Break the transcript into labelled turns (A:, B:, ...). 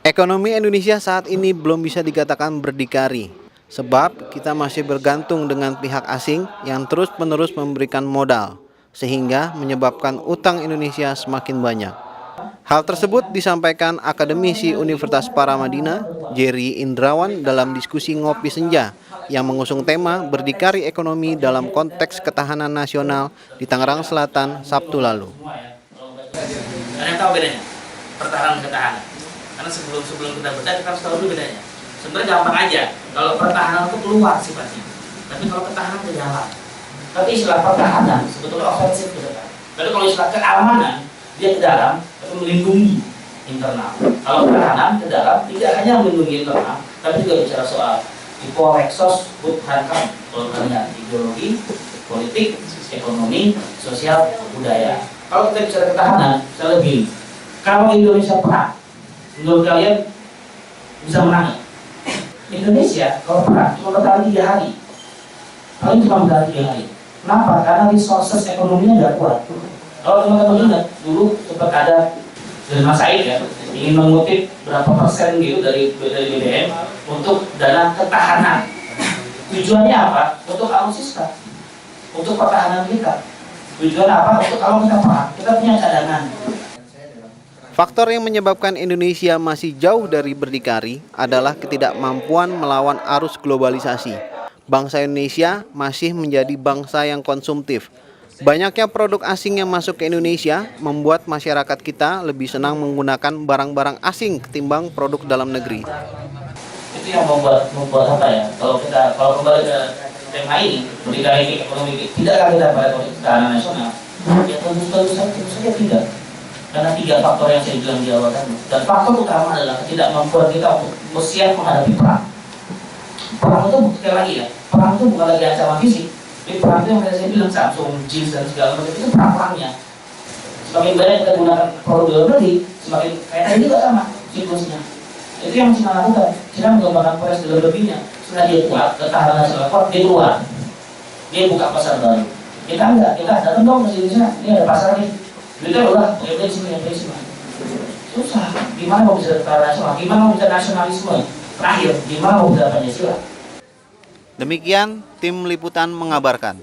A: Ekonomi Indonesia saat ini belum bisa dikatakan berdikari, sebab kita masih bergantung dengan pihak asing yang terus-menerus memberikan modal, sehingga menyebabkan utang Indonesia semakin banyak. Hal tersebut disampaikan akademisi Universitas Paramadina, Jerry Indrawan dalam diskusi Ngopi Senja yang mengusung tema berdikari ekonomi dalam konteks ketahanan nasional di Tangerang Selatan Sabtu lalu.
B: Ada yang tahu bedanya? Pertahanan ketahanan. Karena sebelum kita bedah kita harus tahu dulu bedanya. Sebenarnya gampang aja. Kalau pertahanan itu keluar sifatnya. Tapi kalau ketahanan ke dalam. Tapi istilah pertahanan sebetulnya ofensif ke depan. Tapi kalau istilah keamanan dia ke dalam tapi melindungi internal. Kalau pertahanan ke dalam tidak hanya melindungi internal, tapi juga bicara soal hiporeksos hankam, kalau kalian ideologi, politik, ekonomi, sosial, budaya. Kalau kita bicara ketahanan, saya lebih kalau Indonesia perang, menurut kalian bisa menang? Indonesia kalau perang cuma bertahan 3 hari, paling cuma bertahan 3 hari. Kenapa? Karena resources ekonominya nggak kuat. Kalau teman-teman ingat dulu sempat ada dari Mas Said ya, ingin mengutip berapa persen gitu dari BBM untuk dana ketahanan. Tujuannya apa? Untuk alutsista, untuk pertahanan kita. Tujuan apa? Untuk kalau kita perang, kita punya cadangan.
A: Faktor yang menyebabkan Indonesia masih jauh dari berdikari adalah ketidakmampuan melawan arus globalisasi. Bangsa Indonesia masih menjadi bangsa yang konsumtif. Banyaknya produk asing yang masuk ke Indonesia membuat masyarakat kita lebih senang menggunakan barang-barang asing ketimbang produk dalam negeri.
B: Itu yang membuat apa ya? Kalau kembali ke tema ini, berdikari ekonomi, tidakkah kita pada ketahanan nasional? Ya tentu saja tidak. Karena 3 faktor yang saya bilang di awal tadi. Dan faktor utama adalah ketidakmampuan kita untuk siap menghadapi perang. Perang itu sekali lagi ya, perang itu bukan lagi ancaman fisik. Tapi perang itu yang saya bilang Samsung, jeans dan segala macam itu perang-perangnya. Semakin banyak kita gunakan produk dalam negeri, semakin kayak tadi juga sama siklusnya. Itu yang Cina lakukan. Cina mengembangkan proses dalam lebihnya. Setelah dia kuat, ketahanan nasional kuat, dia keluar. Dia buka pasar baru. Kita enggak, kita datang dong ke Indonesia. Ini ada pasar nih. Kita udah punya prinsip. Susah. Gimana mau bisa ketahanan nasional? Gimana mau bisa nasionalisme? Terakhir, gimana mau bisa Pancasila?
A: Demikian tim liputan mengabarkan.